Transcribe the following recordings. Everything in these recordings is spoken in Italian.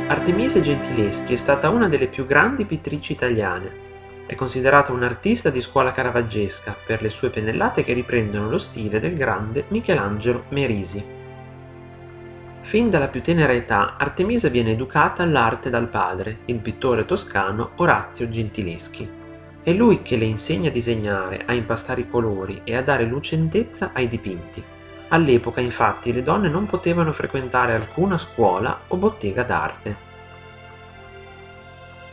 Artemisia Gentileschi è stata una delle più grandi pittrici italiane. È considerata un'artista di scuola caravaggesca per le sue pennellate che riprendono lo stile del grande Michelangelo Merisi. Fin dalla più tenera età, Artemisia viene educata all'arte dal padre, il pittore toscano Orazio Gentileschi. È lui che le insegna a disegnare, a impastare i colori e a dare lucentezza ai dipinti. All'epoca, infatti, le donne non potevano frequentare alcuna scuola o bottega d'arte.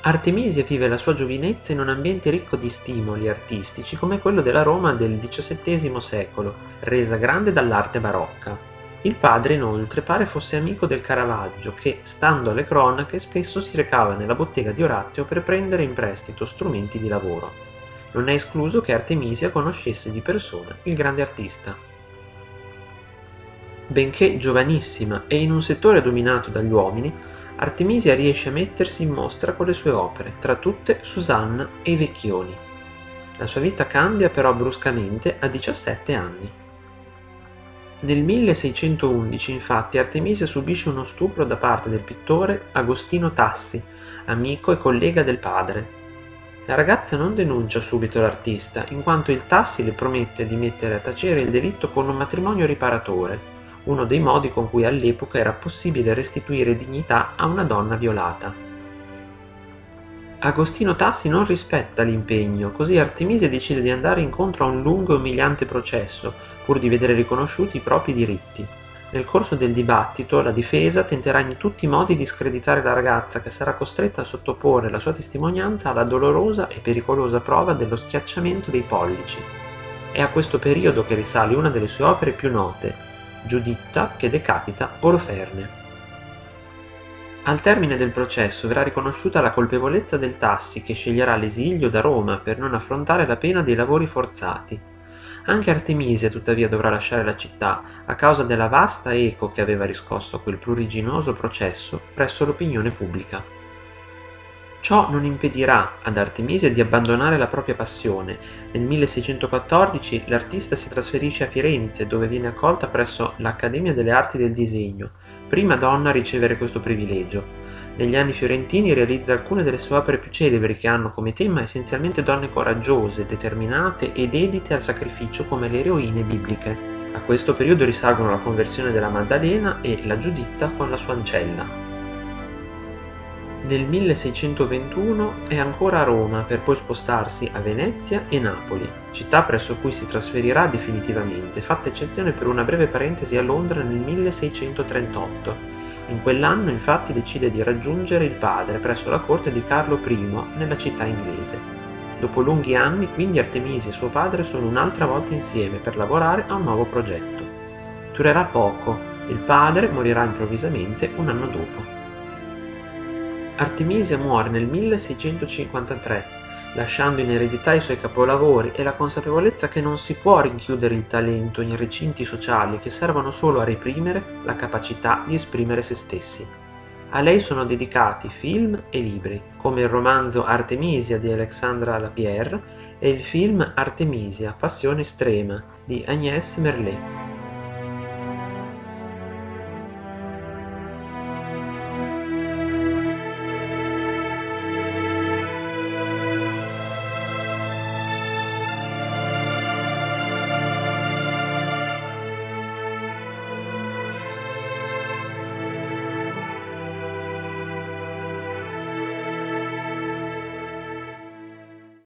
Artemisia vive la sua giovinezza in un ambiente ricco di stimoli artistici come quello della Roma del XVII secolo, resa grande dall'arte barocca. Il padre, inoltre, pare fosse amico del Caravaggio che, stando alle cronache, spesso si recava nella bottega di Orazio per prendere in prestito strumenti di lavoro. Non è escluso che Artemisia conoscesse di persona il grande artista. Benché giovanissima e in un settore dominato dagli uomini, Artemisia riesce a mettersi in mostra con le sue opere, tra tutte Susanna e i Vecchioni. La sua vita cambia però bruscamente a 17 anni. Nel 1611, infatti, Artemisia subisce uno stupro da parte del pittore Agostino Tassi, amico e collega del padre. La ragazza non denuncia subito l'artista, in quanto il Tassi le promette di mettere a tacere il delitto con un matrimonio riparatore, uno dei modi con cui all'epoca era possibile restituire dignità a una donna violata. Agostino Tassi non rispetta l'impegno, così Artemisia decide di andare incontro a un lungo e umiliante processo, pur di vedere riconosciuti i propri diritti. Nel corso del dibattito, la difesa tenterà in tutti i modi di screditare la ragazza, che sarà costretta a sottoporre la sua testimonianza alla dolorosa e pericolosa prova dello schiacciamento dei pollici. È a questo periodo che risale una delle sue opere più note, Giuditta che decapita Oloferne. Al termine del processo verrà riconosciuta la colpevolezza del Tassi, che sceglierà l'esilio da Roma per non affrontare la pena dei lavori forzati. Anche Artemisia tuttavia dovrà lasciare la città a causa della vasta eco che aveva riscosso quel pruriginoso processo presso l'opinione pubblica. Ciò non impedirà ad Artemisia di abbandonare la propria passione. Nel 1614 l'artista si trasferisce a Firenze, dove viene accolta presso l'Accademia delle Arti del Disegno, prima donna a ricevere questo privilegio. Negli anni fiorentini realizza alcune delle sue opere più celebri, che hanno come tema essenzialmente donne coraggiose, determinate e dedite al sacrificio come le eroine bibliche. A questo periodo risalgono la conversione della Maddalena e la Giuditta con la sua ancella. Nel 1621 è ancora a Roma per poi spostarsi a Venezia e Napoli, città presso cui si trasferirà definitivamente, fatta eccezione per una breve parentesi a Londra nel 1638. In quell'anno infatti decide di raggiungere il padre presso la corte di Carlo I nella città inglese. Dopo lunghi anni quindi Artemisia e suo padre sono un'altra volta insieme per lavorare a un nuovo progetto. Durerà poco, il padre morirà improvvisamente un anno dopo. Artemisia muore nel 1653, lasciando in eredità i suoi capolavori e la consapevolezza che non si può rinchiudere il talento in recinti sociali che servono solo a reprimere la capacità di esprimere se stessi. A lei sono dedicati film e libri, come il romanzo Artemisia di Alexandra Lapierre e il film Artemisia, passione estrema di Agnès Merlet.